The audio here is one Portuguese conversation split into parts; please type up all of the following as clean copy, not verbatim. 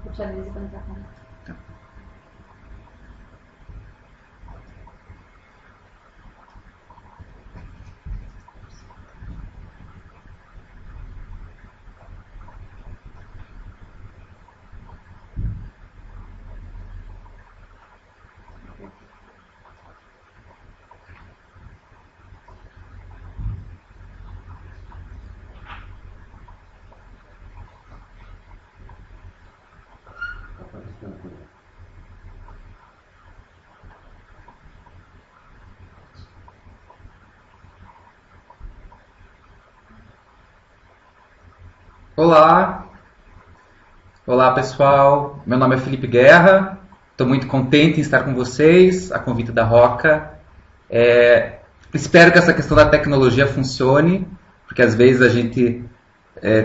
Puxa a mesa quando tá falando. Olá, olá pessoal, meu nome é Felipe Guerra, estou muito contente em estar com vocês, a convite da Roca. Espero que essa questão da tecnologia funcione, porque às vezes a gente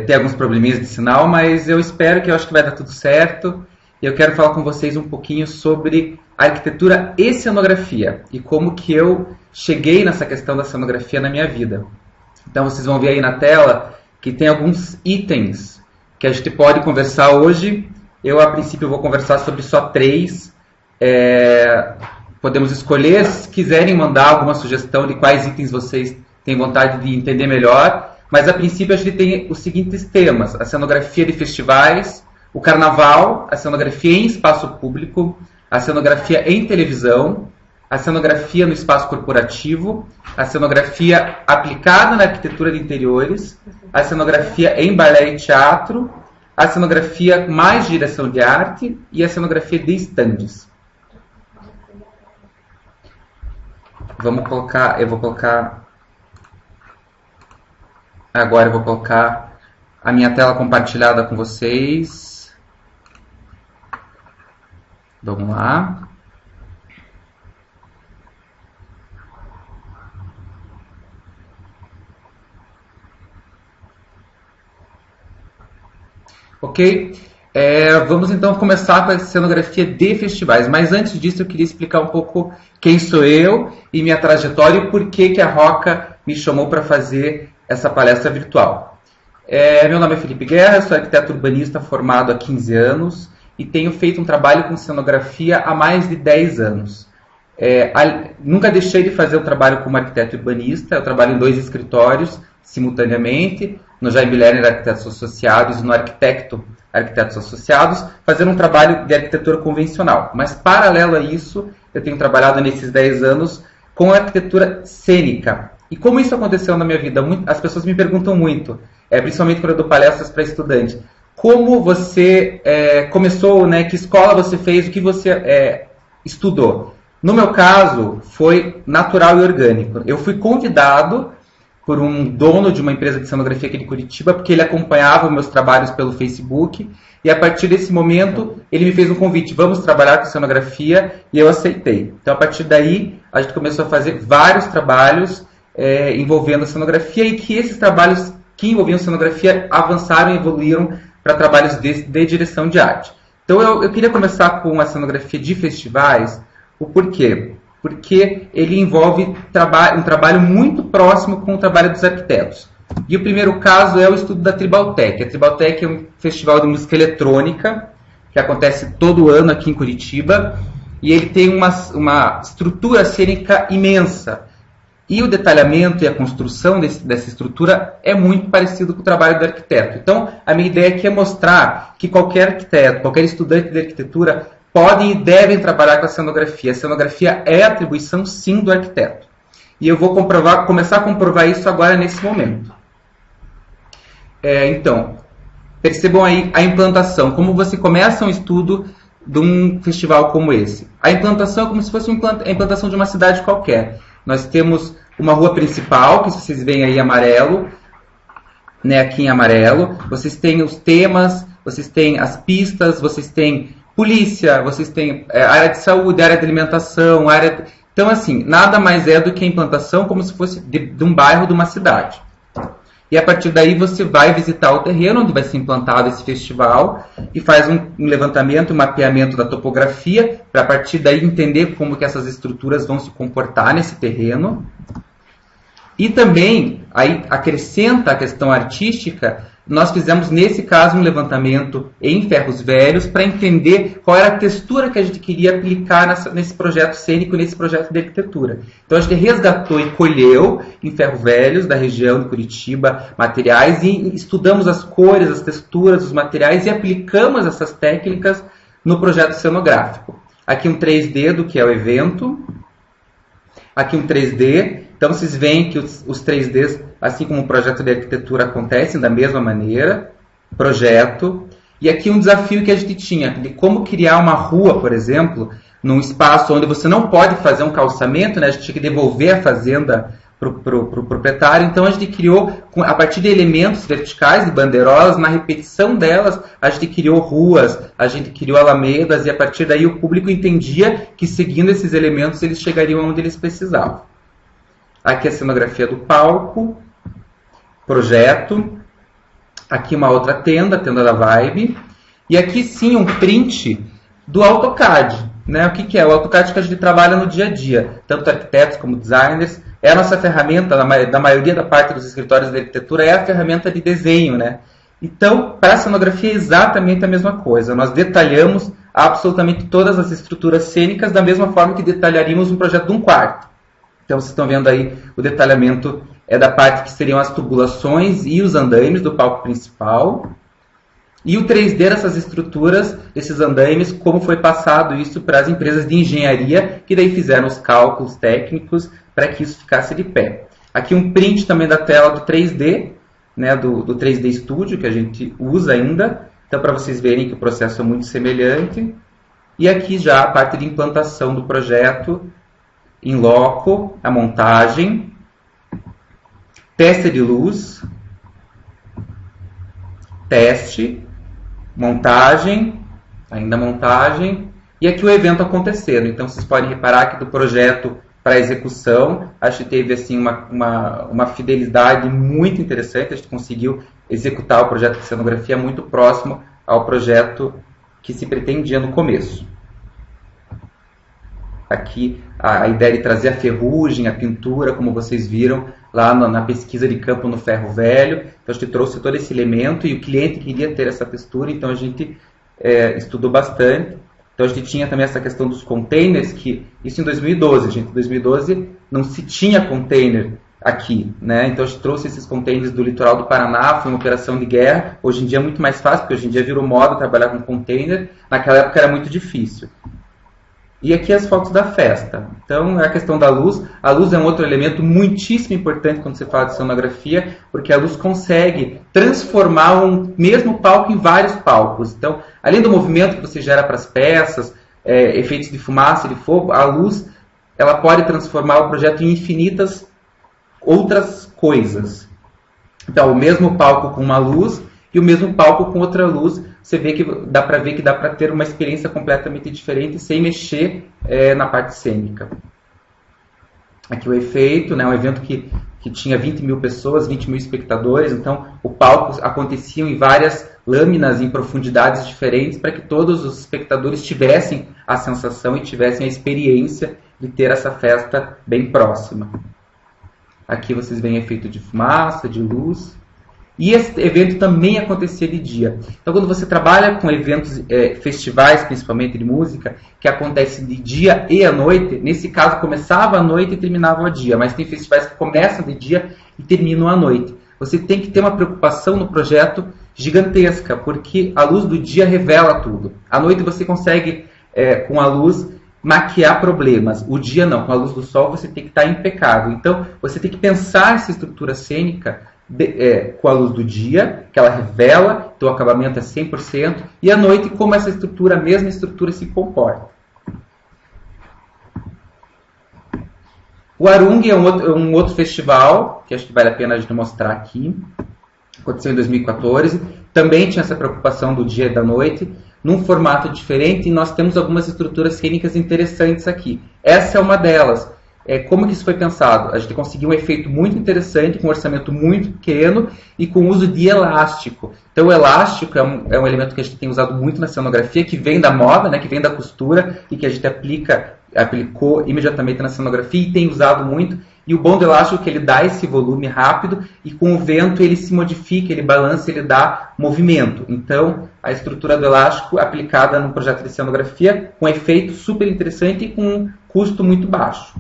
tem alguns probleminhas de sinal, mas eu espero que eu acho que vai dar tudo certo. E eu quero falar com vocês um pouquinho sobre arquitetura e cenografia, e como que eu cheguei nessa questão da cenografia na minha vida. Então vocês vão ver aí na tela que tem alguns itens que a gente pode conversar hoje. Eu, a princípio, vou conversar sobre só 3. Podemos escolher, se quiserem mandar alguma sugestão de quais itens vocês têm vontade de entender melhor. Mas, a princípio, a gente tem os seguintes temas: a cenografia de festivais, o carnaval, a cenografia em espaço público, a cenografia em televisão, a cenografia no espaço corporativo, a cenografia aplicada na arquitetura de interiores, a cenografia em balé e teatro, a cenografia mais direção de arte e a cenografia de estandes. Eu vou colocar a minha tela compartilhada com vocês. Vamos lá. Ok? Vamos então começar com a cenografia de festivais. Mas antes disso eu queria explicar um pouco quem sou eu e minha trajetória e por que a Roca me chamou para fazer essa palestra virtual. Meu nome é Felipe Guerra, sou arquiteto urbanista formado há 15 anos e tenho feito um trabalho com cenografia há mais de 10 anos. Nunca deixei de fazer um trabalho como arquiteto urbanista. Eu trabalho em 2 escritórios simultaneamente, no Jaime Lerner Arquitetos Associados e no Arquitecto Arquitetos Associados, fazendo um trabalho de arquitetura convencional. Mas, paralelo a isso, eu tenho trabalhado nesses 10 anos com arquitetura cênica. E como isso aconteceu na minha vida? As pessoas me perguntam muito, principalmente quando eu dou palestras para estudantes, como você começou, né, que escola você fez, o que você estudou. No meu caso, foi natural e orgânico. Eu fui convidado por um dono de uma empresa de cenografia aqui de Curitiba, porque ele acompanhava meus trabalhos pelo Facebook, e a partir desse momento ele me fez um convite: vamos trabalhar com cenografia, e eu aceitei. Então, a partir daí, a gente começou a fazer vários trabalhos envolvendo a cenografia, e que esses trabalhos que envolviam cenografia avançaram e evoluíram para trabalhos de direção de arte. Então, eu queria começar com a cenografia de festivais. O porquê? Porque ele envolve um trabalho muito próximo com o trabalho dos arquitetos. E o primeiro caso é o estudo da Tribaltec. A Tribaltec é um festival de música eletrônica que acontece todo ano aqui em Curitiba, e ele tem uma estrutura cênica imensa. E o detalhamento e a construção dessa estrutura é muito parecido com o trabalho do arquiteto. Então, a minha ideia aqui é mostrar que qualquer arquiteto, qualquer estudante de arquitetura podem e devem trabalhar com a cenografia. A cenografia é atribuição, sim, do arquiteto. E eu vou começar a comprovar isso agora, nesse momento. Então, percebam aí a implantação. Como você começa um estudo de um festival como esse? A implantação é como se fosse a implantação de uma cidade qualquer. Nós temos uma rua principal, que vocês veem aí amarelo, né, aqui em amarelo. Vocês têm os temas, vocês têm as pistas, vocês têm polícia, vocês têm área de saúde, área de alimentação, Então, assim, nada mais é do que a implantação como se fosse de um bairro, de uma cidade. E a partir daí você vai visitar o terreno onde vai ser implantado esse festival e faz um levantamento, um mapeamento da topografia, para a partir daí entender como que essas estruturas vão se comportar nesse terreno. E também, aí acrescenta a questão artística, nós fizemos nesse caso um levantamento em ferros velhos para entender qual era a textura que a gente queria aplicar nesse projeto cênico, nesse projeto de arquitetura. Então a gente resgatou e colheu em ferros velhos da região de Curitiba materiais e estudamos as cores, as texturas dos materiais e aplicamos essas técnicas no projeto cenográfico. Aqui um 3D do que é o evento, aqui um 3D. Então, vocês veem que os 3Ds, assim como o projeto de arquitetura, acontecem da mesma maneira, projeto. E aqui um desafio que a gente tinha, de como criar uma rua, por exemplo, num espaço onde você não pode fazer um calçamento, né? A gente tinha que devolver a fazenda para o proprietário. Então, a gente criou, a partir de elementos verticais, de bandeirolas, na repetição delas, a gente criou ruas, a gente criou alamedas, e a partir daí o público entendia que, seguindo esses elementos, eles chegariam onde eles precisavam. Aqui a cenografia do palco, projeto. Aqui uma outra tenda, a tenda da Vibe. E aqui sim um print do AutoCAD. Né? O que é? O AutoCAD que a gente trabalha no dia a dia. Tanto arquitetos como designers. É a nossa ferramenta, da maioria da parte dos escritórios de arquitetura, é a ferramenta de desenho. Né? Então, para a cenografia é exatamente a mesma coisa. Nós detalhamos absolutamente todas as estruturas cênicas da mesma forma que detalharíamos um projeto de um quarto. Então, vocês estão vendo aí o detalhamento da parte que seriam as tubulações e os andaimes do palco principal. E o 3D dessas estruturas, esses andaimes, como foi passado isso para as empresas de engenharia, que daí fizeram os cálculos técnicos para que isso ficasse de pé. Aqui um print também da tela do 3D, né, do 3D Studio, que a gente usa ainda. Então, para vocês verem que o processo é muito semelhante. E aqui já a parte de implantação do projeto, em loco, a montagem, teste de luz, teste, montagem, ainda montagem, e aqui o evento acontecendo. Então vocês podem reparar que do projeto para a execução, a gente teve assim, uma fidelidade muito interessante, a gente conseguiu executar o projeto de cenografia muito próximo ao projeto que se pretendia no começo. Aqui a ideia de trazer a ferrugem, a pintura, como vocês viram lá na pesquisa de campo no ferro velho. Então a gente trouxe todo esse elemento e o cliente queria ter essa textura, então a gente estudou bastante. Então a gente tinha também essa questão dos containers, que isso em 2012, gente. Em 2012 não se tinha container aqui, né? Então a gente trouxe esses containers do litoral do Paraná, foi uma operação de guerra. Hoje em dia é muito mais fácil, porque hoje em dia virou moda trabalhar com container. Naquela época era muito difícil. E aqui as fotos da festa. Então, a questão da luz. A luz é um outro elemento muitíssimo importante quando você fala de cenografia, porque a luz consegue transformar um mesmo palco em vários palcos. Então, além do movimento que você gera para as peças, efeitos de fumaça, de fogo, a luz ela pode transformar o projeto em infinitas outras coisas. Então, o mesmo palco com uma luz e o mesmo palco com outra luz, você vê que dá para ter uma experiência completamente diferente sem mexer na parte cênica. Aqui o efeito, né, um evento que tinha 20 mil pessoas, 20 mil espectadores, então o palco acontecia em várias lâminas, em profundidades diferentes, para que todos os espectadores tivessem a sensação e tivessem a experiência de ter essa festa bem próxima. Aqui vocês veem efeito de fumaça, de luz. E esse evento também acontecia de dia. Então, quando você trabalha com eventos, festivais, principalmente de música, que acontecem de dia e à noite, nesse caso começava à noite e terminava ao dia, mas tem festivais que começam de dia e terminam à noite. Você tem que ter uma preocupação no projeto gigantesca, porque a luz do dia revela tudo. À noite você consegue, com a luz, maquiar problemas. O dia não, com a luz do sol você tem que estar impecável. Então, você tem que pensar essa estrutura cênica com a luz do dia, que ela revela, então o acabamento é 100%, e à noite como essa estrutura, a mesma estrutura se comporta. O Arung é um outro festival, que acho que vale a pena a gente mostrar aqui, aconteceu em 2014, também tinha essa preocupação do dia e da noite, num formato diferente, e nós temos algumas estruturas cênicas interessantes aqui. Essa é uma delas. como que isso foi pensado? A gente conseguiu um efeito muito interessante, com um orçamento muito pequeno e com o uso de elástico. Então o elástico é um elemento que a gente tem usado muito na cenografia, que vem da moda, né, que vem da costura e que a gente aplicou imediatamente na cenografia e tem usado muito. E o bom do elástico é que ele dá esse volume rápido e com o vento ele se modifica, ele balança, ele dá movimento. Então, a estrutura do elástico aplicada num projeto de cenografia com efeito super interessante e com um custo muito baixo.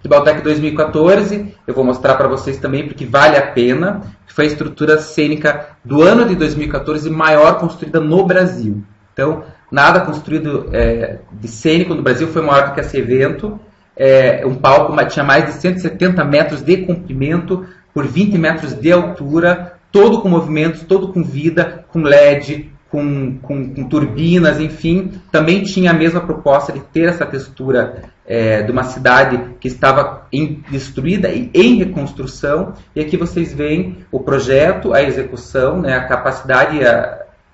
Kibaltec 2014, eu vou mostrar para vocês também porque vale a pena. Foi a estrutura cênica do ano de 2014 maior construída no Brasil. Então, nada construído de cênico no Brasil foi maior do que esse evento. Um palco tinha mais de 170 metros de comprimento por 20 metros de altura, todo com movimentos, todo com vida, com LED, com turbinas, enfim. Também tinha a mesma proposta de ter essa textura de uma cidade que estava destruída e em reconstrução. E aqui vocês veem o projeto, a execução, né, a capacidade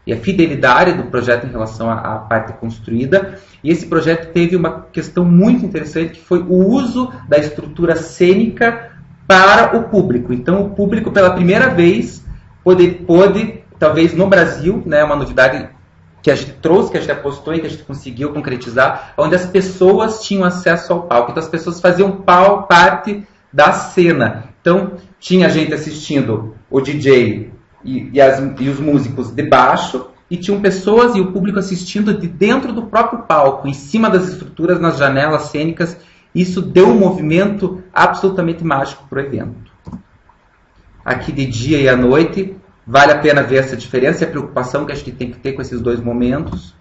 e a fidelidade do projeto em relação à parte construída. E esse projeto teve uma questão muito interessante, que foi o uso da estrutura cênica para o público. Então, o público, pela primeira vez, pôde talvez no Brasil, né, uma novidade que a gente trouxe, que a gente apostou e que a gente conseguiu concretizar, onde as pessoas tinham acesso ao palco. Então, as pessoas faziam parte da cena. Então, tinha gente assistindo o DJ e os músicos de baixo, e tinham pessoas e o público assistindo de dentro do próprio palco, em cima das estruturas, nas janelas cênicas. Isso deu um movimento absolutamente mágico para o evento. Aqui de dia e à noite, vale a pena ver essa diferença e a preocupação que a gente tem que ter com esses dois momentos.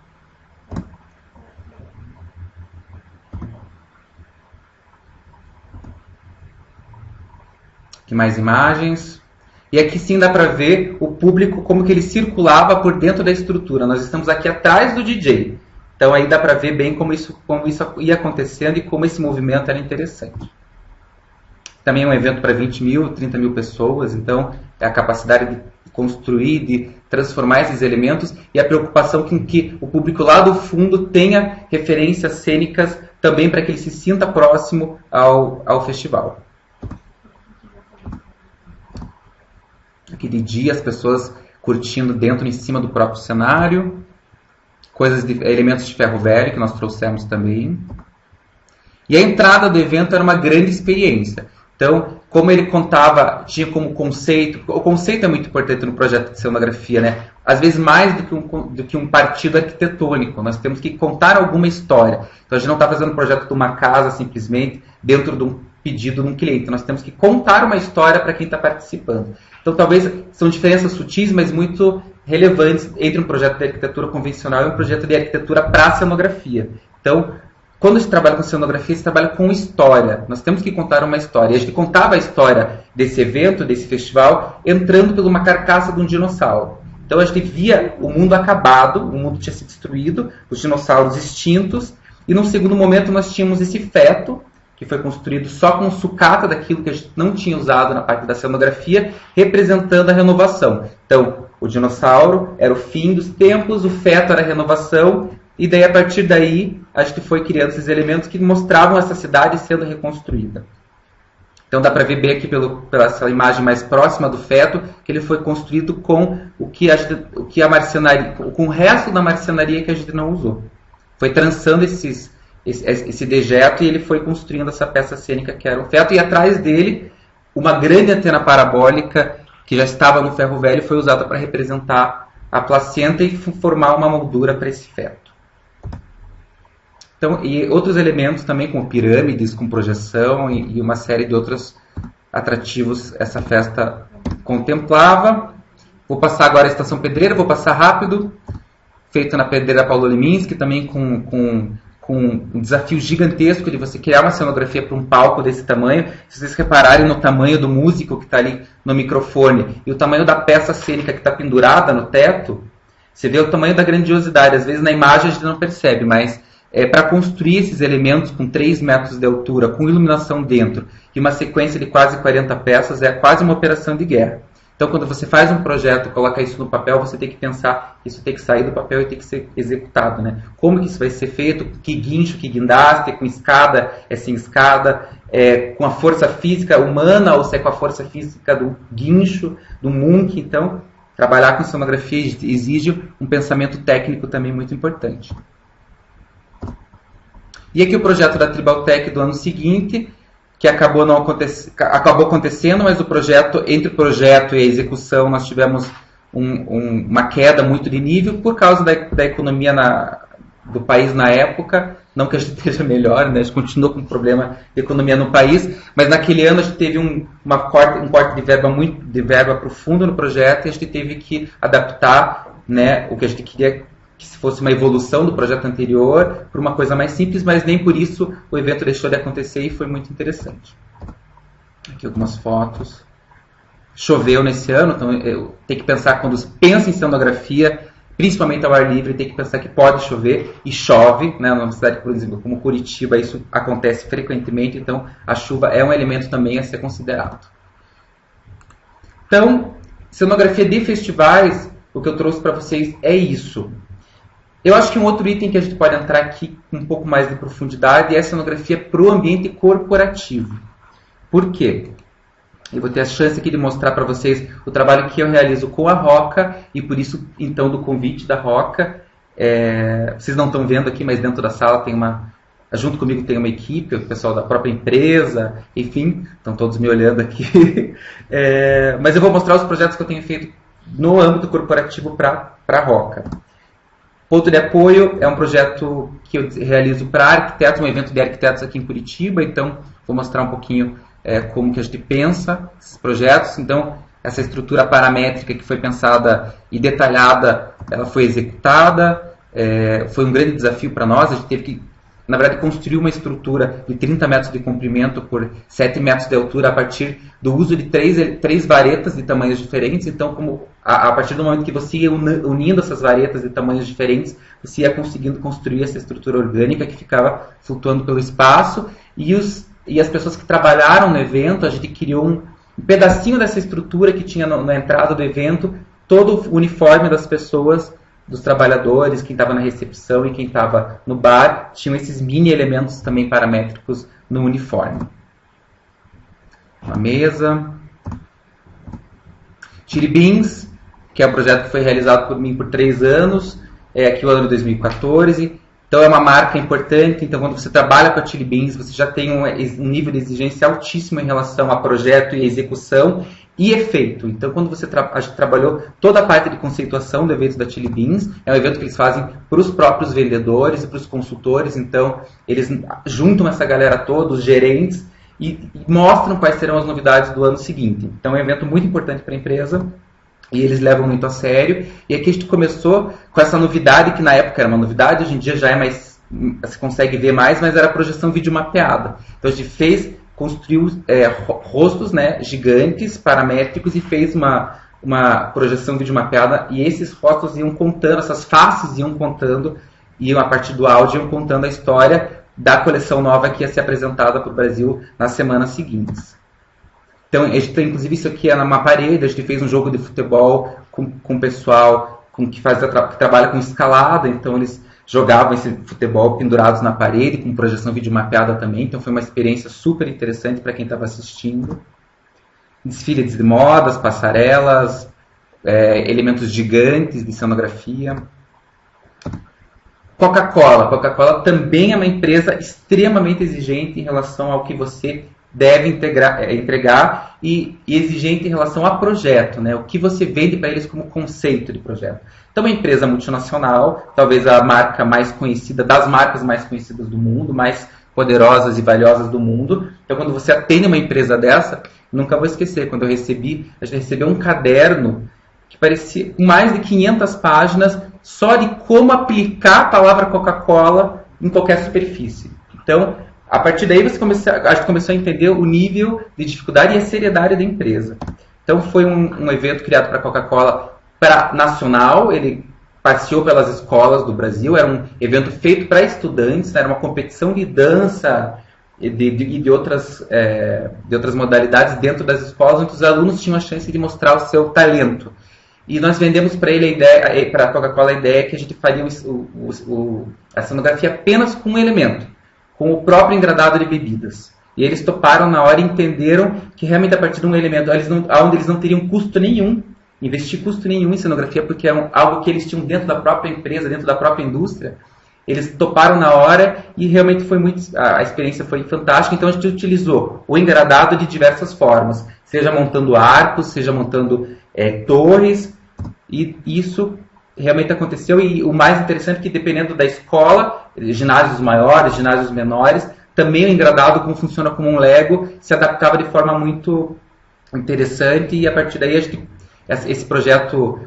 Aqui mais imagens. E aqui sim dá para ver o público, como que ele circulava por dentro da estrutura. Nós estamos aqui atrás do DJ. Então aí dá para ver bem como isso ia acontecendo e como esse movimento era interessante. Também é um evento para 20 mil, 30 mil pessoas. Então é a capacidade de construir, de transformar esses elementos e a preocupação com que o público lá do fundo tenha referências cênicas também para que ele se sinta próximo ao festival. Aqui de dia, as pessoas curtindo dentro, em cima do próprio cenário. Elementos de ferro velho que nós trouxemos também. E a entrada do evento era uma grande experiência. Então, como ele contava, tinha como conceito... O conceito é muito importante no projeto de cenografia, né? Às vezes mais do que um partido arquitetônico. Nós temos que contar alguma história. Então, a gente não está fazendo um projeto de uma casa, simplesmente, dentro de um pedido de um cliente. Nós temos que contar uma história para quem está participando. Então, talvez são diferenças sutis, mas muito relevantes entre um projeto de arquitetura convencional e um projeto de arquitetura para cenografia. Então, quando se trabalha com cenografia, se trabalha com história. Nós temos que contar uma história. E a gente contava a história desse evento, desse festival, entrando por uma carcaça de um dinossauro. Então, a gente via o mundo acabado, o mundo tinha se destruído, os dinossauros extintos, e num segundo momento nós tínhamos esse feto, que foi construído só com sucata daquilo que a gente não tinha usado na parte da cenografia, representando a renovação. Então, o dinossauro era o fim dos tempos, o feto era a renovação, e daí, a partir daí, a gente foi criando esses elementos que mostravam essa cidade sendo reconstruída. Então, dá para ver bem aqui pela essa imagem mais próxima do feto, que ele foi construído com a marcenaria, com o resto da marcenaria que a gente não usou. Foi trançando esse dejeto e ele foi construindo essa peça cênica que era um feto. E atrás dele, uma grande antena parabólica que já estava no ferro velho foi usada para representar a placenta e formar uma moldura para esse feto. Então, e outros elementos também, como pirâmides, com projeção e uma série de outros atrativos essa festa contemplava. Vou passar agora a Estação Pedreira, vou passar rápido. Feito na Pedreira Paulo Leminski, também com um desafio gigantesco de você criar uma cenografia para um palco desse tamanho. Se vocês repararem no tamanho do músico que está ali no microfone e o tamanho da peça cênica que está pendurada no teto, você vê o tamanho da grandiosidade. Às vezes na imagem a gente não percebe, mas para construir esses elementos com 3 metros de altura, com iluminação dentro, e uma sequência de quase 40 peças, é quase uma operação de guerra. Então, quando você faz um projeto, coloca isso no papel, você tem que pensar, isso tem que sair do papel e tem que ser executado, né? Como que isso vai ser feito, que guincho, que guindaste, com escada, sem escada, com a força física humana ou se é com a força física do guincho, do Munch. Então, trabalhar com cenografia exige um pensamento técnico também muito importante. E aqui o projeto da Tribal Tech do ano seguinte, que acabou acontecendo, mas entre o projeto e a execução nós tivemos uma queda muito de nível por causa da economia do país na época. Não que a gente esteja melhor, né? A gente continua com problema de economia no país, mas naquele ano a gente teve um corte de verba profundo no projeto e a gente teve que adaptar, né, o que a gente queria que se fosse uma evolução do projeto anterior para uma coisa mais simples, mas nem por isso o evento deixou de acontecer e foi muito interessante. Aqui algumas fotos. Choveu nesse ano, então tem que pensar, quando pensa em cenografia, principalmente ao ar livre, tem que pensar que pode chover, e chove, né? Numa cidade, por exemplo, como Curitiba, isso acontece frequentemente, então a chuva é um elemento também a ser considerado. Então, cenografia de festivais, o que eu trouxe para vocês é isso. Eu acho que um outro item que a gente pode entrar aqui com um pouco mais de profundidade é a cenografia para o ambiente corporativo. Por quê? Eu vou ter a chance aqui de mostrar para vocês o trabalho que eu realizo com a Roca e por isso, então, do convite da Roca. Vocês não estão vendo aqui, mas dentro da sala junto comigo tem uma equipe, o pessoal da própria empresa, enfim, estão todos me olhando aqui. Mas eu vou mostrar os projetos que eu tenho feito no âmbito corporativo para a Roca. Ponto de apoio é um projeto que eu realizo para arquitetos, um evento de arquitetos aqui em Curitiba, então vou mostrar um pouquinho como que a gente pensa esses projetos. Então, essa estrutura paramétrica que foi pensada e detalhada, ela foi executada, foi um grande desafio para nós. A gente teve que, na verdade, construir uma estrutura de 30 metros de comprimento por 7 metros de altura a partir do uso de três varetas de tamanhos diferentes. Então, a partir do momento que você ia unindo essas varetas de tamanhos diferentes, você ia conseguindo construir essa estrutura orgânica que ficava flutuando pelo espaço. E as pessoas que trabalharam no evento, a gente criou um pedacinho dessa estrutura que tinha na entrada do evento, todo o uniforme das pessoas, dos trabalhadores, quem estava na recepção e quem estava no bar, tinham esses mini elementos também paramétricos no uniforme. Uma mesa. Chili Beans, que é um projeto que foi realizado por mim por 3 anos, aqui o ano de 2014. Então é uma marca importante. Então, quando você trabalha com a Chili Beans, você já tem um nível de exigência altíssimo em relação a projeto e execução e efeito. Então, quando a gente trabalhou toda a parte de conceituação do evento da Chili Beans, é um evento que eles fazem para os próprios vendedores e para os consultores. Então, eles juntam essa galera toda, os gerentes, e mostram quais serão as novidades do ano seguinte. Então, é um evento muito importante para a empresa. E eles levam muito a sério. E aqui a gente começou com essa novidade, que na época era uma novidade, hoje em dia já é mais, se consegue ver mais, mas era a projeção vídeo mapeada. Então a gente construiu rostos, né, gigantes, paramétricos, e fez uma projeção vídeo mapeada, e esses rostos iam contando, essas faces iam contando, a partir do áudio iam contando a história da coleção nova que ia ser apresentada para o Brasil nas semanas seguintes. Então, a gente tem, inclusive, isso aqui é numa parede. A gente fez um jogo de futebol com o pessoal que trabalha com escalada. Então, eles jogavam esse futebol pendurados na parede, com projeção videomapeada também. Então, foi uma experiência super interessante para quem estava assistindo. Desfiles de modas, passarelas, elementos gigantes de cenografia. Coca-Cola. Coca-Cola também é uma empresa extremamente exigente em relação ao que você deve entregar e exigente em relação a projeto, né? O que você vende para eles como conceito de projeto. Então, uma empresa multinacional, talvez a marca mais conhecida, das marcas mais conhecidas do mundo, mais poderosas e valiosas do mundo. Então, quando você atende uma empresa dessa, nunca vou esquecer, quando a gente recebeu um caderno que parecia mais de 500 páginas só de como aplicar a palavra Coca-Cola em qualquer superfície. Então, a partir daí a gente começou a entender o nível de dificuldade e a seriedade da empresa. Então foi um evento criado para a Coca-Cola nacional, ele passeou pelas escolas do Brasil, era um evento feito para estudantes, era uma competição de dança de outras modalidades dentro das escolas, onde os alunos tinham a chance de mostrar o seu talento. E nós vendemos para ele para a Coca-Cola, a ideia que a gente faria a cenografia apenas com um elemento, com o próprio engradado de bebidas. E eles toparam na hora e entenderam que realmente a partir de um elemento, onde eles não teriam custo nenhum, investir custo nenhum em cenografia, porque é algo que eles tinham dentro da própria empresa, dentro da própria indústria. Eles toparam na hora e realmente a experiência foi fantástica. Então a gente utilizou o engradado de diversas formas, seja montando arcos, seja montando torres, e isso realmente aconteceu. E o mais interessante é que, dependendo da escola, ginásios maiores, ginásios menores, também o engradado, como funciona como um Lego, se adaptava de forma muito interessante, e a partir daí esse projeto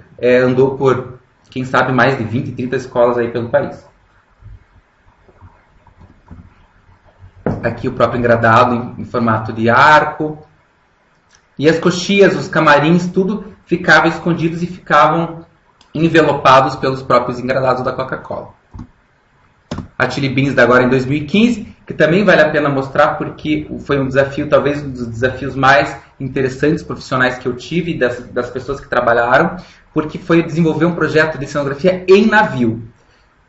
andou por, quem sabe, mais de 20, 30 escolas aí pelo país. Aqui o próprio engradado em formato de arco. E as coxias, os camarins, tudo ficava escondidos e ficavam envelopados pelos próprios engradados da Coca-Cola. A Chili Beans da agora em 2015, que também vale a pena mostrar, porque foi um desafio, talvez um dos desafios mais interessantes profissionais que eu tive, das pessoas que trabalharam, porque foi desenvolver um projeto de cenografia em navio.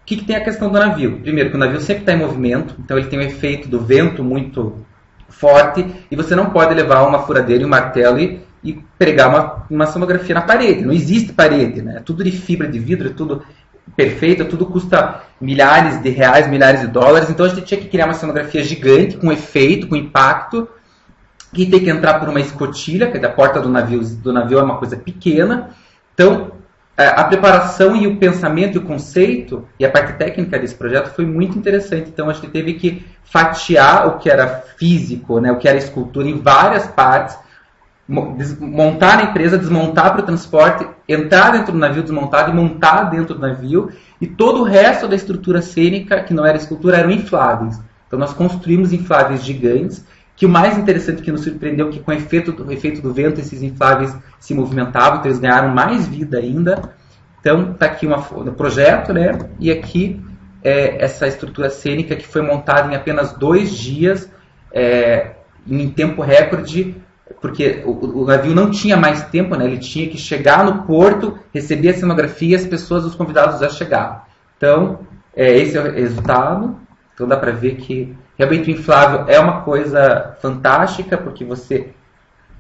O que tem a questão do navio? Primeiro, que o navio sempre está em movimento, então ele tem o efeito do vento muito forte, e você não pode levar uma furadeira e um martelo e pregar uma cenografia na parede. Não existe parede, né? É tudo de fibra de vidro, é tudo perfeito, tudo custa milhares de reais, milhares de dólares. Então a gente tinha que criar uma cenografia gigante, com efeito, com impacto, que tem que entrar por uma escotilha, que é da porta do navio é uma coisa pequena. Então a preparação e o pensamento e o conceito e a parte técnica desse projeto foi muito interessante. Então a gente teve que fatiar o que era físico, né, o que era escultura, em várias partes, montar na empresa, desmontar para o transporte, entrar dentro do navio desmontado e montar dentro do navio, e todo o resto da estrutura cênica, que não era escultura, eram infláveis. Então nós construímos infláveis gigantes, que o mais interessante que nos surpreendeu é que com o efeito do vento esses infláveis se movimentavam, então eles ganharam mais vida ainda. Então está aqui no projeto, né? E aqui essa estrutura cênica que foi montada em apenas 2 dias, em tempo recorde, porque o navio não tinha mais tempo, né? Ele tinha que chegar no porto, receber a cenografia, as pessoas, os convidados já chegavam. Então, esse é o resultado. Então dá para ver que realmente o inflável é uma coisa fantástica, porque você,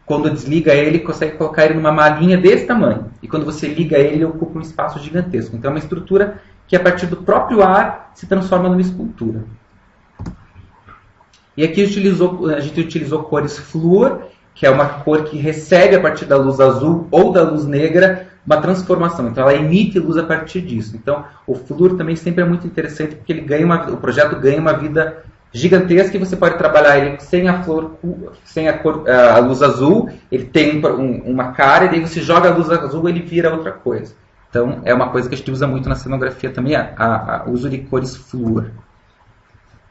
quando desliga ele, consegue colocar ele numa malinha desse tamanho. E quando você liga ele ocupa um espaço gigantesco. Então é uma estrutura que, a partir do próprio ar, se transforma numa escultura. E aqui a gente utilizou cores flúor, que é uma cor que recebe, a partir da luz azul ou da luz negra, uma transformação. Então ela emite luz a partir disso. Então o flúor também sempre é muito interessante, porque o projeto ganha uma vida gigantesca, e você pode trabalhar ele sem a luz azul, ele tem uma cara, e daí você joga a luz azul e ele vira outra coisa. Então é uma coisa que a gente usa muito na cenografia também, o uso de cores flúor.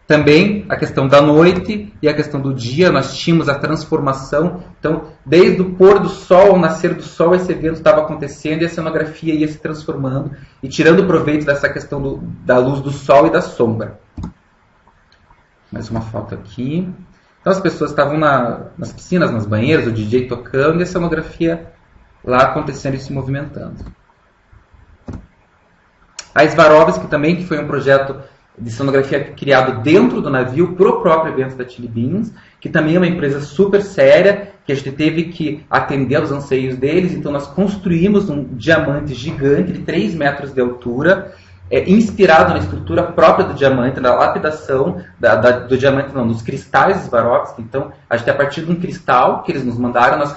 Também a questão da noite e a questão do dia, nós tínhamos a transformação. Então, desde o pôr do sol ao nascer do sol, esse evento estava acontecendo e a cenografia ia se transformando e tirando proveito dessa questão da luz do sol e da sombra. Mais uma foto aqui. Então, as pessoas estavam nas piscinas, nas banheiras, o DJ tocando e a cenografia lá acontecendo e se movimentando. A Swarovski também, que foi um projeto de cenografia criado dentro do navio para o próprio evento da Chili Beans, que também é uma empresa super séria, que a gente teve que atender aos anseios deles. Então nós construímos um diamante gigante de 3 metros de altura, inspirado na estrutura própria do diamante, na lapidação do diamante, não, nos cristais Swarovski. Então a gente, a partir de um cristal que eles nos mandaram, nós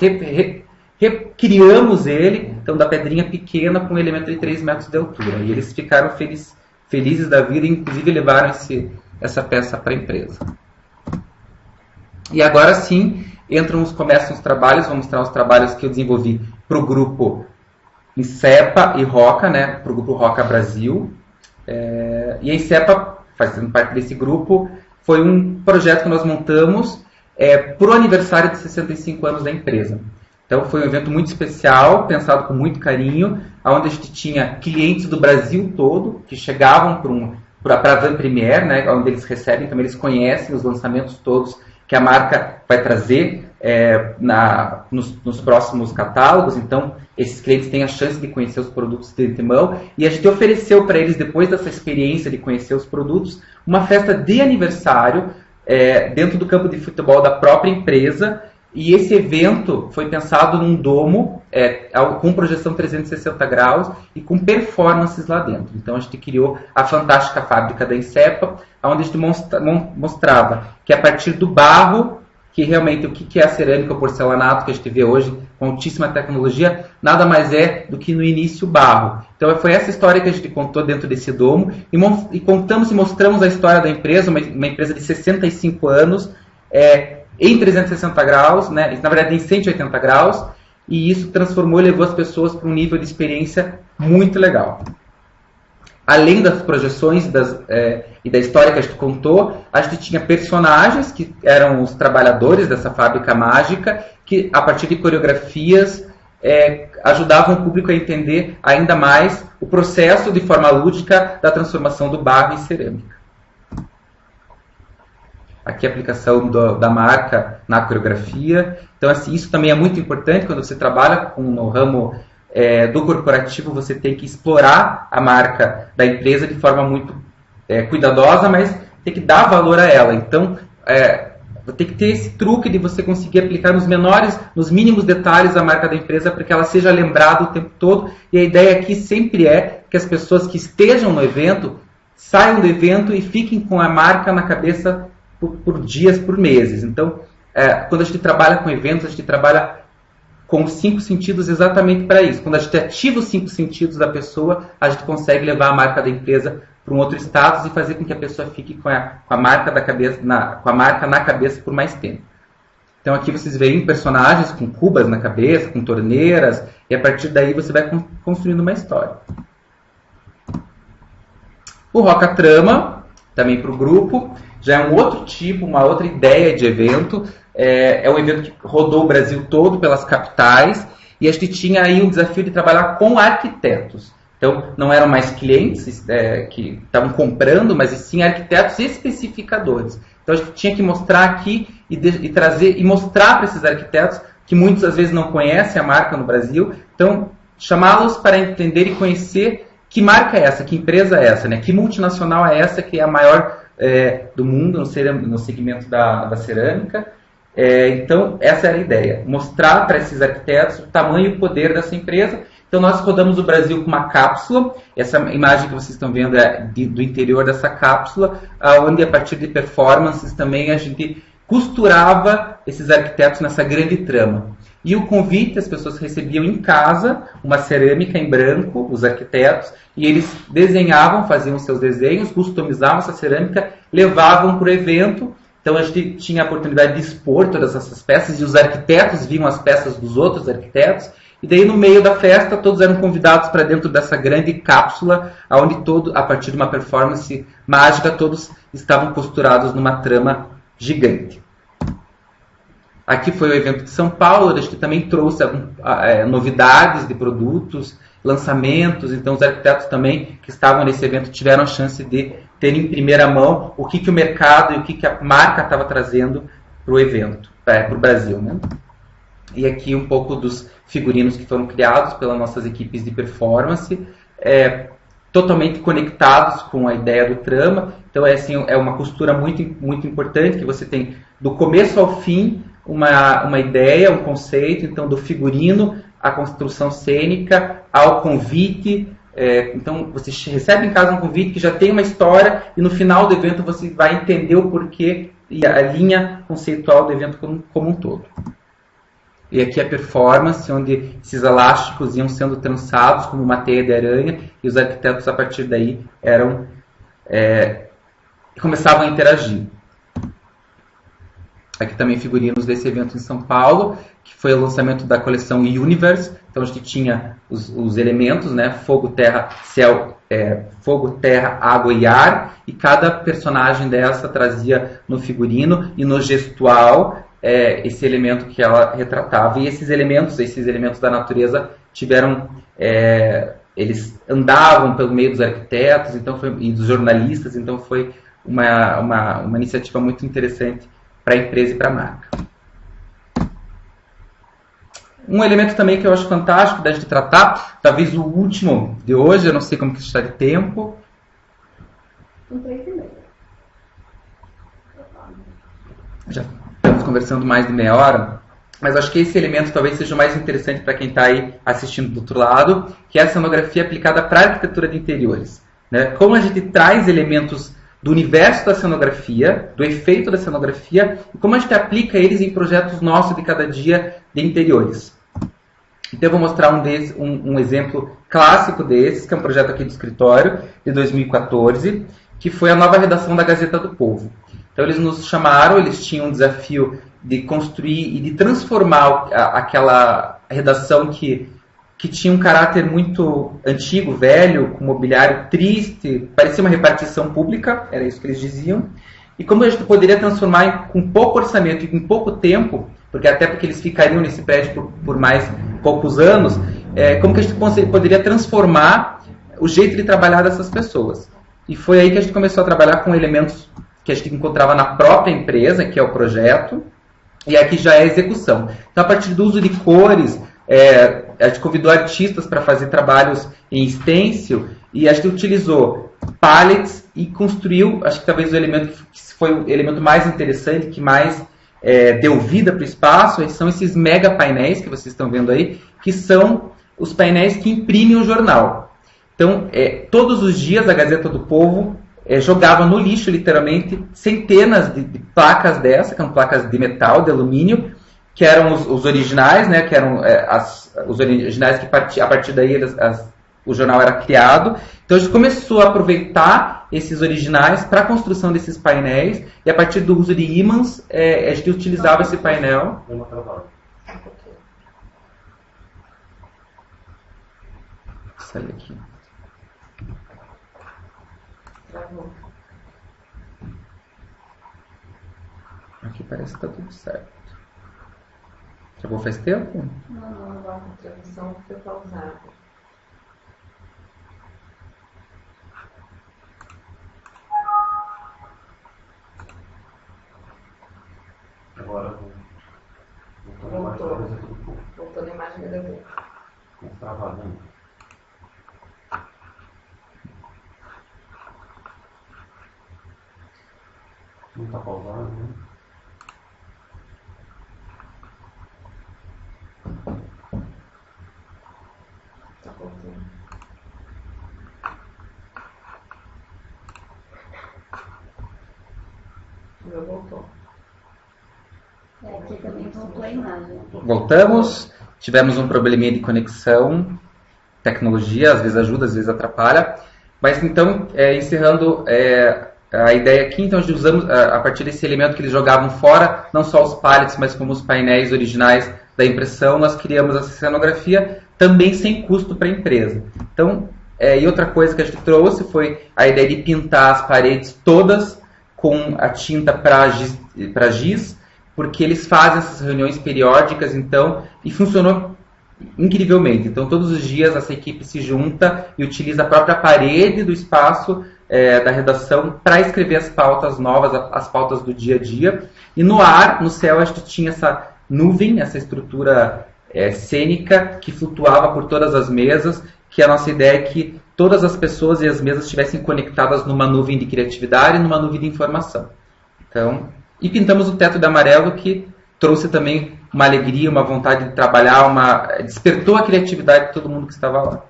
recriamos ele, então, da pedrinha pequena com um elemento de 3 metros de altura. E eles ficaram felizes da vida, e inclusive levaram essa peça para a empresa. E agora sim, começam os trabalhos. Vou mostrar os trabalhos que eu desenvolvi para o grupo Insepa e Roca, né, para o grupo Roca Brasil. E a Insepa, fazendo parte desse grupo, foi um projeto que nós montamos para o aniversário de 65 anos da empresa. Então foi um evento muito especial, pensado com muito carinho, onde a gente tinha clientes do Brasil todo, que chegavam para a Van Premier, né, onde eles recebem, também eles conhecem os lançamentos todos que a marca vai trazer nos próximos catálogos. Então, esses clientes têm a chance de conhecer os produtos de antemão, e a gente ofereceu para eles, depois dessa experiência de conhecer os produtos, uma festa de aniversário dentro do campo de futebol da própria empresa. E esse evento foi pensado num domo com projeção 360 graus e com performances lá dentro. Então a gente criou a fantástica fábrica da Insepa, onde a gente mostrava que a partir do barro, que realmente o que é a cerâmica, o porcelanato que a gente vê hoje com altíssima tecnologia, nada mais é do que no início o barro. Então foi essa história que a gente contou dentro desse domo, e contamos e mostramos a história da empresa, uma empresa de 65 anos, em 360 graus, né? Na verdade em 180 graus, e isso transformou e levou as pessoas para um nível de experiência muito legal. Além das projeções e da história que a gente contou, a gente tinha personagens que eram os trabalhadores dessa fábrica mágica, que a partir de coreografias ajudavam o público a entender ainda mais o processo de forma lúdica da transformação do barro em cerâmica. Aqui a aplicação da marca na coreografia. Então, assim, isso também é muito importante quando você trabalha no ramo do corporativo. Você tem que explorar a marca da empresa de forma muito cuidadosa, mas tem que dar valor a ela. Então, tem que ter esse truque de você conseguir aplicar nos mínimos detalhes a marca da empresa, para que ela seja lembrada o tempo todo. E a ideia aqui sempre é que as pessoas que estejam no evento saiam do evento e fiquem com a marca na cabeça por dias, por meses. Então, quando a gente trabalha com eventos, a gente trabalha com os 5 sentidos exatamente para isso. Quando a gente ativa os 5 sentidos da pessoa, a gente consegue levar a marca da empresa para um outro status e fazer com que a pessoa fique com a marca na cabeça por mais tempo. Então aqui vocês veem personagens com cubas na cabeça, com torneiras, e a partir daí você vai construindo uma história. O Roca Trama, também para o grupo, já é um outro tipo, uma outra ideia de evento. É um evento que rodou o Brasil todo, pelas capitais, e a gente tinha aí um desafio de trabalhar com arquitetos. Então, não eram mais clientes que estavam comprando, mas sim arquitetos especificadores. Então, a gente tinha que mostrar aqui e trazer e mostrar para esses arquitetos, que muitas às vezes não conhecem a marca no Brasil, então chamá-los para entender e conhecer que marca é essa, que empresa é essa, né? Que multinacional é essa, que é a maior do mundo no segmento da cerâmica. Então, essa era a ideia, mostrar para esses arquitetos o tamanho e o poder dessa empresa. Então, nós rodamos o Brasil com uma cápsula. Essa imagem que vocês estão vendo é do interior dessa cápsula, onde, a partir de performances, também a gente costurava esses arquitetos nessa grande trama. E o convite, as pessoas recebiam em casa uma cerâmica em branco, os arquitetos, e eles desenhavam, faziam seus desenhos, customizavam essa cerâmica, levavam para o evento. Então a gente tinha a oportunidade de expor todas essas peças, e os arquitetos viam as peças dos outros arquitetos, e daí no meio da festa todos eram convidados para dentro dessa grande cápsula, onde a partir de uma performance mágica, todos estavam costurados numa trama gigante. Aqui foi o evento de São Paulo, a gente também trouxe novidades de produtos, lançamentos. Então os arquitetos também que estavam nesse evento tiveram a chance de ter em primeira mão o que o mercado e o que a marca estava trazendo para o evento, para o Brasil, né? E aqui um pouco dos figurinos que foram criados pelas nossas equipes de performance, totalmente conectados com a ideia do trama. Então é uma costura muito, muito importante, que você tem do começo ao fim uma ideia, um conceito. Então, do figurino à construção cênica, ao convite. Então, você recebe em casa um convite que já tem uma história, e no final do evento você vai entender o porquê e a linha conceitual do evento como um todo. E aqui a performance, onde esses elásticos iam sendo trançados como uma teia de aranha, e os arquitetos, a partir daí, começavam a interagir. Aqui também figurinos desse evento em São Paulo, que foi o lançamento da coleção Universe. Então a gente tinha os elementos, né? Fogo, terra, céu, fogo, terra, água e ar, e cada personagem dessa trazia no figurino e no gestual esse elemento que ela retratava. E esses elementos da natureza tiveram eles andavam pelo meio dos arquitetos e dos jornalistas, então foi uma iniciativa muito interessante para a empresa e para a marca. Um elemento também que eu acho fantástico da gente tratar, talvez o último de hoje, eu não sei como que está de tempo. Um 3,5. Já estamos conversando mais de meia hora, mas acho que esse elemento talvez seja o mais interessante para quem está aí assistindo do outro lado, que é a cenografia aplicada para a arquitetura de interiores. Né? Como a gente traz elementos do universo da cenografia, do efeito da cenografia, e como a gente aplica eles em projetos nossos de cada dia de interiores. Então eu vou mostrar um exemplo clássico desses, que é um projeto aqui do escritório, de 2014, que foi a nova redação da Gazeta do Povo. Então eles nos chamaram, eles tinham um desafio de construir e de transformar aquela redação que tinha um caráter muito antigo, velho, com mobiliário triste, parecia uma repartição pública, era isso que eles diziam. E como a gente poderia transformar com pouco orçamento e com pouco tempo, porque eles ficariam nesse prédio por mais poucos anos, como que a gente poderia transformar o jeito de trabalhar dessas pessoas. E foi aí que a gente começou a trabalhar com elementos que a gente encontrava na própria empresa, que é o projeto, e aqui já é a execução. Então, a partir do uso de cores, a gente convidou artistas para fazer trabalhos em stencil, e a gente utilizou pallets e construiu, acho que talvez que foi o elemento mais interessante, que mais deu vida para o espaço, são esses mega painéis que vocês estão vendo aí, que são os painéis que imprimem o jornal. Então, todos os dias a Gazeta do Povo jogava no lixo, literalmente, centenas de placas dessas, que eram placas de metal, de alumínio, que eram os originais, né, que eram os originais que a partir daí o jornal era criado. Então a gente começou a aproveitar esses originais para a construção desses painéis, e a partir do uso de ímãs, a gente utilizava esse painel. Sai aqui. Aqui parece que está tudo certo. Travou faz tempo? Não, a transmissão foi pausada. Agora Voltou na imagem da Gazeta. está vazando. Não está pausado, né? Tá voltando. O meu voltou. Aqui também voltou a imagem. Voltamos, tivemos um probleminha de conexão, tecnologia, às vezes ajuda, às vezes atrapalha, mas então, encerrando a ideia aqui, então a gente usamos, a partir desse elemento que eles jogavam fora, não só os pallets, mas como os painéis originais da impressão, nós criamos essa cenografia também sem custo para a empresa. Então, e outra coisa que a gente trouxe foi a ideia de pintar as paredes todas com a tinta para giz, porque eles fazem essas reuniões periódicas, então, e funcionou incrivelmente. Então, todos os dias essa equipe se junta e utiliza a própria parede do espaço da redação para escrever as pautas novas, as pautas do dia a dia. E no ar, no céu, a gente tinha essa nuvem, essa estrutura cênica que flutuava por todas as mesas, que a nossa ideia é que todas as pessoas e as mesas estivessem conectadas numa nuvem de criatividade e numa nuvem de informação. Então, e pintamos o teto de amarelo, que trouxe também uma alegria, uma vontade de trabalhar, despertou a criatividade de todo mundo que estava lá.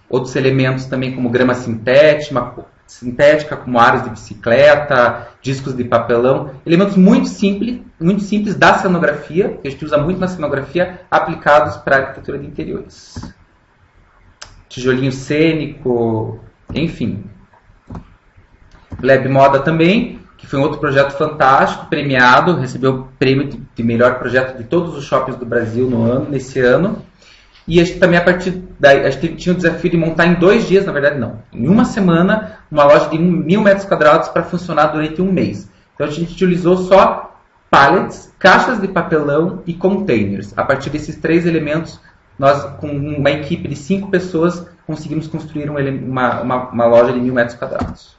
Outros elementos também, como grama sintética, como aros de bicicleta, discos de papelão, elementos muito simples da cenografia, que a gente usa muito na cenografia, aplicados para a arquitetura de interiores. Tijolinho cênico, enfim. Lab Moda também, que foi um outro projeto fantástico, premiado, recebeu o prêmio de melhor projeto de todos os shoppings do Brasil nesse ano. E a gente também, a partir daí, a gente tinha o desafio de montar em 2 dias, na verdade não, em uma semana, uma loja de 1.000 metros quadrados para funcionar durante um mês. Então a gente utilizou só pallets, caixas de papelão e containers. A partir desses 3 elementos, nós, com uma equipe de 5 pessoas, conseguimos construir uma loja de 1.000 metros quadrados.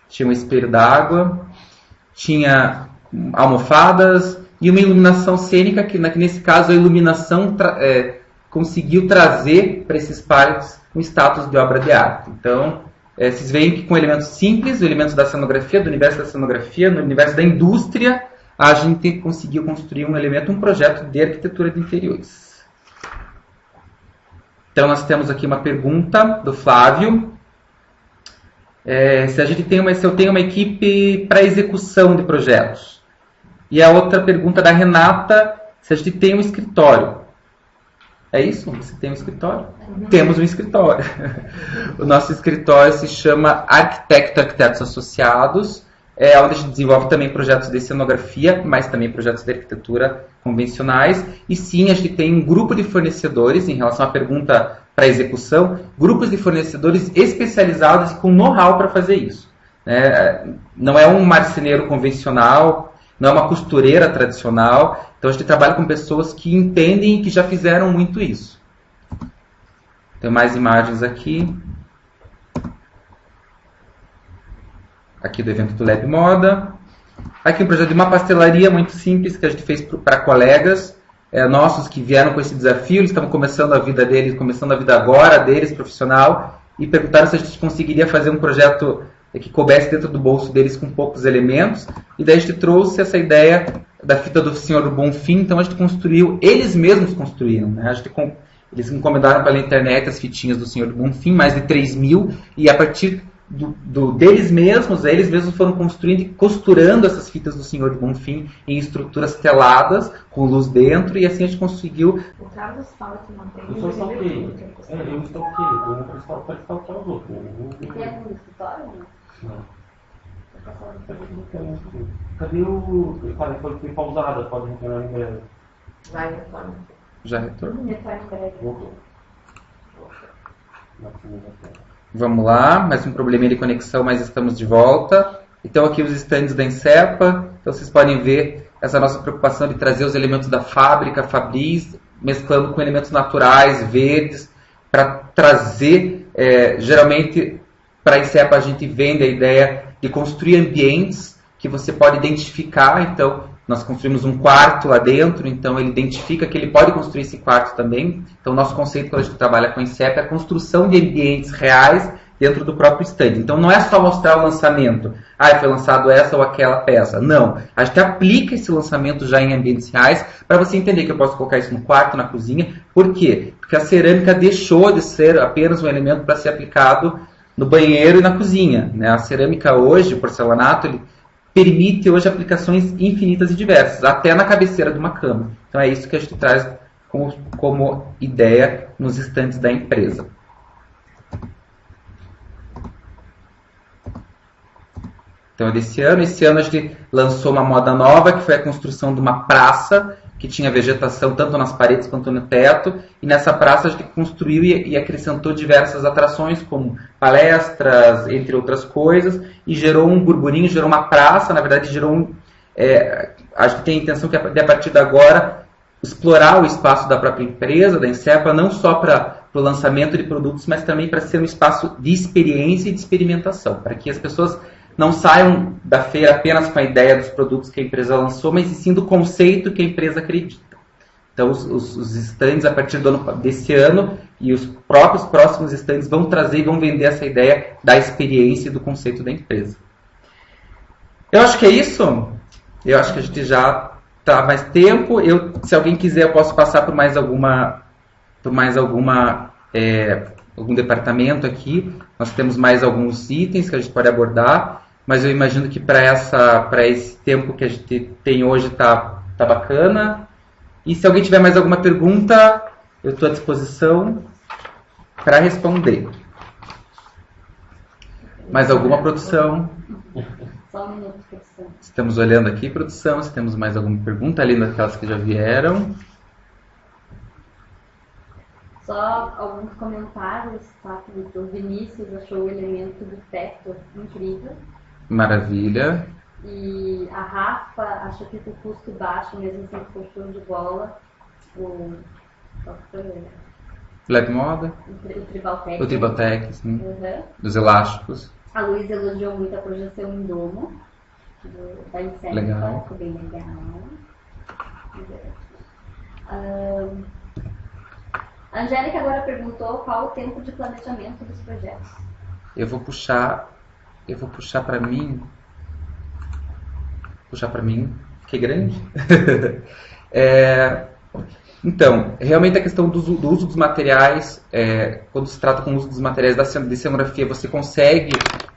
Tinha um espelho d'água, tinha almofadas e uma iluminação cênica, que nesse caso a iluminação conseguiu trazer para esses parques um status de obra de arte. Então, vocês veem que com elementos simples, elementos da cenografia, do universo da cenografia, no universo da indústria, a gente conseguiu construir um projeto de arquitetura de interiores. Então, nós temos aqui uma pergunta do Flávio. Se eu tenho uma equipe para execução de projetos. E a outra pergunta da Renata, se a gente tem um escritório. É isso? Você tem um escritório? Temos um escritório. O nosso escritório se chama Arquitetos Associados, onde a gente desenvolve também projetos de cenografia, mas também projetos de arquitetura convencionais. E sim, a gente tem um grupo de fornecedores, em relação à pergunta para execução, grupos de fornecedores especializados com know-how para fazer isso. Não é um marceneiro convencional, não é uma costureira tradicional. Então a gente trabalha com pessoas que entendem e que já fizeram muito isso. Tem mais imagens aqui. Aqui do evento do Lab Moda. Aqui um projeto de uma pastelaria muito simples que a gente fez para colegas nossos que vieram com esse desafio. Eles estavam começando a vida deles, começando a vida agora deles, profissional, e perguntaram se a gente conseguiria fazer um projeto que coubesse dentro do bolso deles com poucos elementos. E daí a gente trouxe essa ideia da fita do Senhor Bonfim. Então a gente construiu, eles mesmos construíram, né? Eles encomendaram pela internet as fitinhas do Senhor Bonfim, mais de 3.000, e a partir deles mesmos, eles mesmos foram construindo e costurando essas fitas do Senhor Bonfim em estruturas teladas, com luz dentro, e assim a gente conseguiu. O Carlos fala que não tem. Eu só stalkeei. Eu stalkeei. Eu não pode stalkear os outros. Tem algum escritório? Não. Cadê o... Foi pausada, pode retornar em breve. Vai, retorna. Já retornou? Retorno em breve. Voltou. Vamos lá, mais um probleminha de conexão, mas estamos de volta. Então aqui os estandes da Insepa. Então vocês podem ver essa nossa preocupação de trazer os elementos da fábrica, Fabris, mesclando com elementos naturais, verdes, para trazer, geralmente, para a Insepa a gente vende a ideia de construir ambientes que você pode identificar. Então, nós construímos um quarto lá dentro, então ele identifica que ele pode construir esse quarto também. Então, o nosso conceito quando a gente trabalha com a Insepa é a construção de ambientes reais dentro do próprio stand. Então, não é só mostrar o lançamento. Foi lançado essa ou aquela peça. Não. A gente aplica esse lançamento já em ambientes reais para você entender que eu posso colocar isso no quarto, na cozinha. Por quê? Porque a cerâmica deixou de ser apenas um elemento para ser aplicado no banheiro e na cozinha, né? A cerâmica hoje, o porcelanato, ele permite hoje aplicações infinitas e diversas, até na cabeceira de uma cama. Então é isso que a gente traz como ideia nos estandes da empresa. Então é desse ano. Esse ano a gente lançou uma moda nova, que foi a construção de uma praça, que tinha vegetação tanto nas paredes quanto no teto, e nessa praça a gente construiu e acrescentou diversas atrações, como palestras, entre outras coisas, e gerou um burburinho, gerou uma praça, na verdade gerou a gente tem a intenção que a partir de agora explorar o espaço da própria empresa, da Insepa, não só para o lançamento de produtos, mas também para ser um espaço de experiência e de experimentação, para que as pessoas não saiam da feira apenas com a ideia dos produtos que a empresa lançou, mas sim do conceito que a empresa acredita. Então, os stands, a partir desse ano, e os próximos stands vão trazer e vão vender essa ideia da experiência e do conceito da empresa. Eu acho que é isso. Eu acho que a gente já está mais tempo. Se alguém quiser, eu posso passar por mais algum departamento aqui. Nós temos mais alguns itens que a gente pode abordar, mas eu imagino que para esse tempo que a gente tem hoje está bacana. E se alguém tiver mais alguma pergunta, eu estou à disposição para responder. Mais alguma, produção? Só um minuto, produção. Estamos olhando aqui, produção, se temos mais alguma pergunta, além daquelas que já vieram. Só alguns comentários, tá? O Vinícius achou o elemento do teto incrível. Maravilha. E a Rafa achou que com custo baixo, mesmo sem for show de bola, Leve moda, o Tribaltec. o Tribaltec, sim, Uhum. dos elásticos. A Luísa elogiou muito a projeção em domo da Incêntrica, Legal. ficou bem legal. A Angélica agora perguntou qual o tempo de planejamento dos projetos. Eu vou puxar para mim. Puxar para mim, fiquei grande. Então, realmente a questão do uso dos materiais, quando se trata com o uso dos materiais de cenografia, você consegue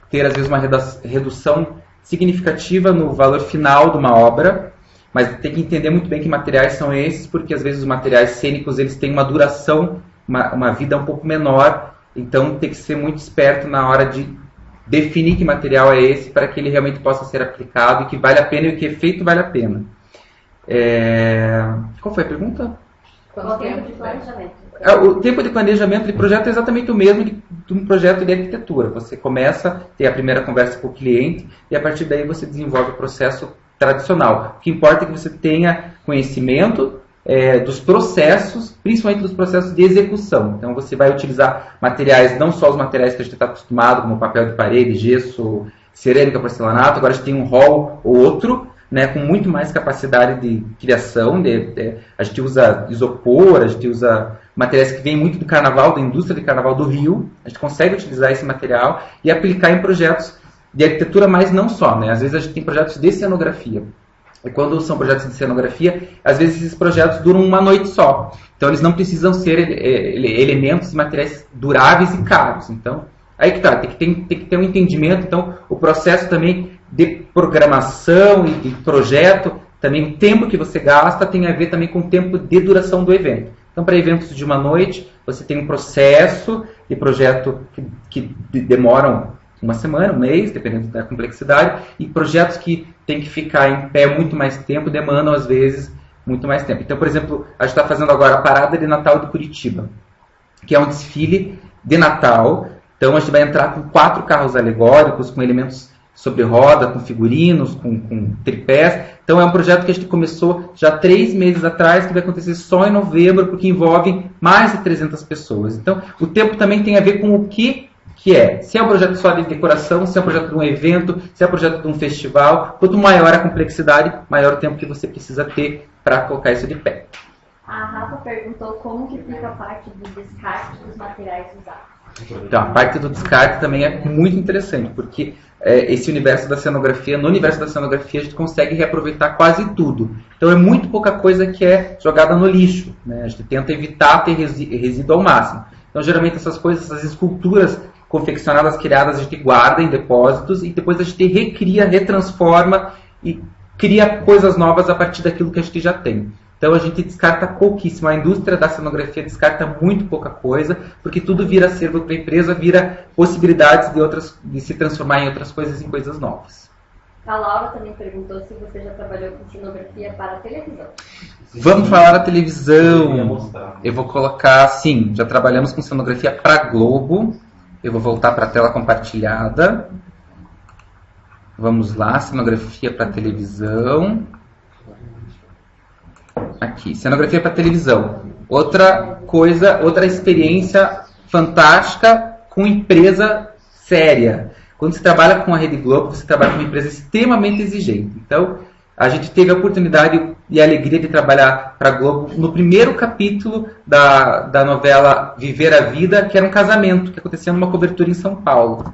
ter às vezes uma redução significativa no valor final de uma obra, mas tem que entender muito bem que materiais são esses, porque às vezes os materiais cênicos eles têm uma duração, uma vida um pouco menor, então tem que ser muito esperto na hora de definir que material é esse para que ele realmente possa ser aplicado e que vale a pena e o que é feito vale a pena. Qual foi a pergunta? Qual o tempo de planejamento? O tempo de planejamento de projeto é exatamente o mesmo de um projeto de arquitetura. Você começa, tem a primeira conversa com o cliente e a partir daí você desenvolve o processo tradicional. O que importa é que você tenha conhecimento dos processos, principalmente dos processos de execução. Então você vai utilizar materiais, não só os materiais que a gente está acostumado, como papel de parede, gesso, cerâmica, porcelanato, agora a gente tem um rol ou outro, né, com muito mais capacidade de criação. A gente usa isopor, a gente usa materiais que vêm muito do carnaval, da indústria de carnaval do Rio. A gente consegue utilizar esse material e aplicar em projetos de arquitetura, mas não só. Né? Às vezes a gente tem projetos de cenografia. E quando são projetos de cenografia, às vezes esses projetos duram uma noite só. Então eles não precisam ser elementos e materiais duráveis e caros. Então, aí que tá, tem que ter um entendimento. Então, o processo também de programação e de projeto, também o tempo que você gasta tem a ver também com o tempo de duração do evento. Então, para eventos de uma noite, você tem um processo de projeto que demoram uma semana, um mês, dependendo da complexidade, e projetos que tem que ficar em pé muito mais tempo, demandam, às vezes, muito mais tempo. Então, por exemplo, a gente está fazendo agora a Parada de Natal de Curitiba, que é um desfile de Natal. Então, a gente vai entrar com 4 carros alegóricos, com elementos sobre roda, com figurinos, com tripés. Então, é um projeto que a gente começou já 3 meses atrás, que vai acontecer só em novembro, porque envolve mais de 300 pessoas. Então, o tempo também tem a ver com o que é. Se é um projeto só de decoração, se é um projeto de um evento, se é um projeto de um festival. Quanto maior a complexidade, maior o tempo que você precisa ter para colocar isso de pé. A Rafa perguntou como que fica a parte do descarte dos materiais usados. Então, a parte do descarte também é muito interessante, porque esse universo da cenografia, no universo da cenografia a gente consegue reaproveitar quase tudo. Então é muito pouca coisa que é jogada no lixo, né? A gente tenta evitar ter resíduo ao máximo. Então geralmente essas coisas, essas esculturas confeccionadas, criadas, a gente guarda em depósitos e depois a gente recria, retransforma e cria coisas novas a partir daquilo que a gente já tem. Então a gente descarta pouquíssimo. A indústria da cenografia descarta muito pouca coisa, porque tudo vira acervo para a empresa, vira possibilidades de se transformar em outras coisas, em coisas novas. A Laura também perguntou se você já trabalhou com cenografia para televisão. Vamos falar da televisão. Eu vou colocar, sim, já trabalhamos com cenografia para Globo. Eu vou voltar para a tela compartilhada. Vamos lá, cenografia para televisão. Aqui, cenografia para televisão. Outra coisa, outra experiência fantástica com empresa séria. Quando você trabalha com a Rede Globo, você trabalha com uma empresa extremamente exigente. Então, a gente teve a oportunidade e a alegria de trabalhar para a Globo no primeiro capítulo da novela Viver a Vida, que era um casamento que acontecia numa cobertura em São Paulo.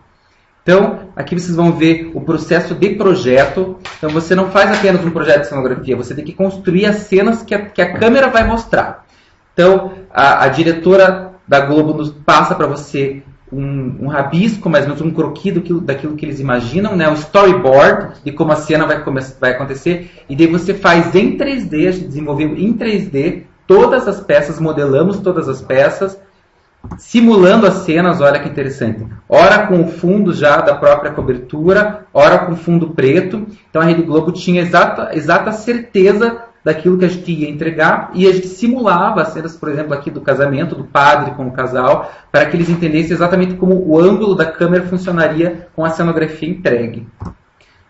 Então, aqui vocês vão ver o processo de projeto. Então, você não faz apenas um projeto de cenografia, você tem que construir as cenas que a câmera vai mostrar. Então, a diretora da Globo nos passa para você um rabisco, mais ou menos um croquis daquilo que eles imaginam, né? O storyboard de como a cena vai acontecer. E daí você faz em 3D, a gente desenvolveu em 3D todas as peças, modelamos todas as peças, simulando as cenas. Olha que interessante. Ora com o fundo já da própria cobertura, ora com fundo preto. Então a Rede Globo tinha exata certeza daquilo que a gente ia entregar e a gente simulava as cenas, por exemplo, aqui do casamento, do padre com o casal, para que eles entendessem exatamente como o ângulo da câmera funcionaria com a cenografia entregue.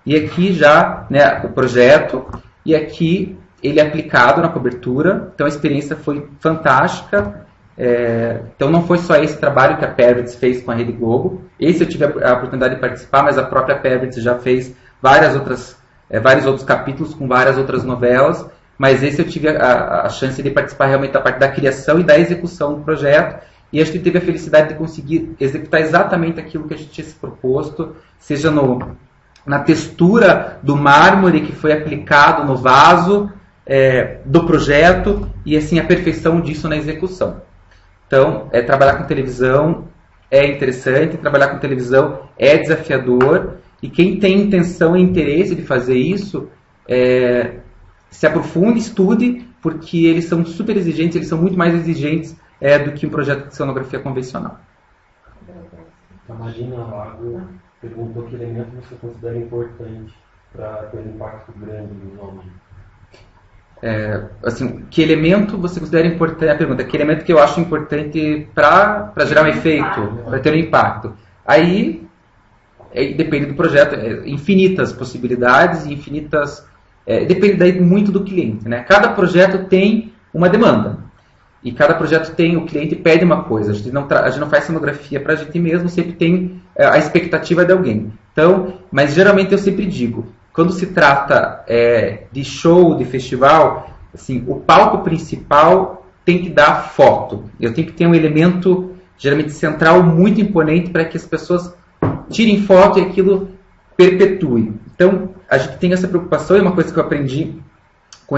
E aqui já, né, o projeto, e aqui ele é aplicado na cobertura. Então a experiência foi fantástica. Então não foi só esse trabalho que a Pevertz fez com a Rede Globo. Esse eu tive a oportunidade de participar, mas a própria Pevertz já fez vários outros capítulos com várias outras novelas. Mas esse eu tive a chance de participar realmente da parte da criação e da execução do projeto. E acho que teve a felicidade de conseguir executar exatamente aquilo que a gente tinha se proposto, seja na textura do mármore que foi aplicado no vaso do projeto e assim a perfeição disso na execução. Então, trabalhar com televisão é interessante, trabalhar com televisão é desafiador, e quem tem intenção e interesse de fazer isso, se aprofunde, estude, porque eles são super exigentes, eles são muito mais exigentes do que um projeto de cenografia convencional. A Marina Lago perguntou que elemento você considera importante para ter um impacto grande visualmente. Assim, que elemento você considera importante? A pergunta, que elemento que eu acho importante para gerar um efeito, para ter um impacto? Aí depende do projeto, infinitas possibilidades, depende daí muito do cliente, né? Cada projeto tem uma demanda e cada projeto o cliente pede uma coisa. A gente não faz cenografia para a gente mesmo, sempre tem a expectativa de alguém. Então, mas geralmente eu sempre digo, quando se trata de show, de festival, assim, o palco principal tem que dar foto. Eu tenho que ter um elemento, geralmente central, muito imponente para que as pessoas tirem foto e aquilo perpetue. Então, a gente tem essa preocupação, e uma coisa que eu aprendi com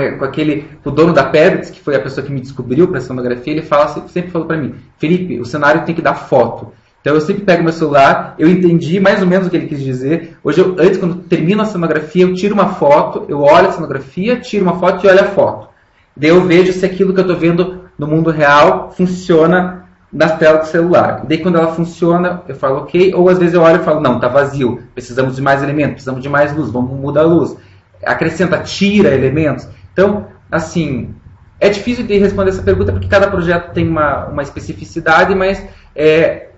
o dono da Pevertz, que foi a pessoa que me descobriu para a cenografia, ele sempre falou para mim, Felipe, o cenário tem que dar foto. Então eu sempre pego meu celular, eu entendi mais ou menos o que ele quis dizer. Hoje, antes, quando termino a cenografia, eu tiro uma foto, eu olho a cenografia, tiro uma foto e olho a foto. Daí eu vejo se aquilo que eu estou vendo no mundo real funciona na tela do celular. Daí quando ela funciona, eu falo ok, ou às vezes eu olho e falo, não, está vazio, precisamos de mais elementos, precisamos de mais luz, vamos mudar a luz. Acrescenta, tira elementos. Então, assim, é difícil de responder essa pergunta porque cada projeto tem uma especificidade, mas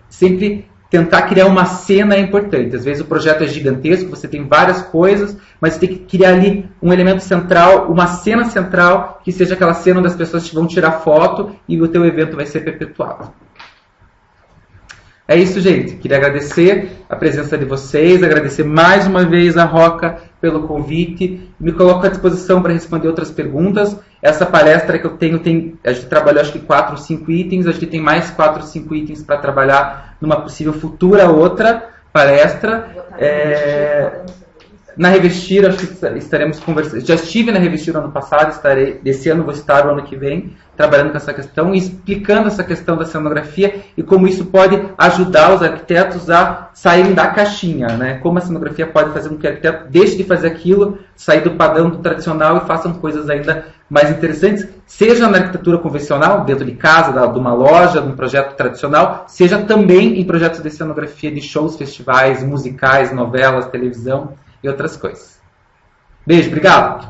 sempre tentar criar uma cena é importante. Às vezes o projeto é gigantesco, você tem várias coisas, mas você tem que criar ali um elemento central, uma cena central, que seja aquela cena onde as pessoas vão tirar foto e o teu evento vai ser perpetuado. É isso, gente. Queria agradecer a presença de vocês, agradecer mais uma vez a Roca pelo convite. Me coloco à disposição para responder outras perguntas. Essa palestra que eu tenho, a gente trabalhou acho que 4 ou 5 itens, a gente tem mais 4 ou 5 itens para trabalhar numa possível futura outra palestra. Na Revestir, acho que estaremos conversando. Já estive na Revestir ano passado, desse ano vou estar o ano que vem, trabalhando com essa questão e explicando essa questão da cenografia e como isso pode ajudar os arquitetos a saírem da caixinha, né? Como a cenografia pode fazer com que o arquiteto deixe de fazer aquilo, sair do padrão do tradicional e façam coisas ainda mais interessantes, seja na arquitetura convencional, dentro de casa, de uma loja, de um projeto tradicional, seja também em projetos de cenografia de shows, festivais, musicais, novelas, televisão e outras coisas. Beijo, obrigado!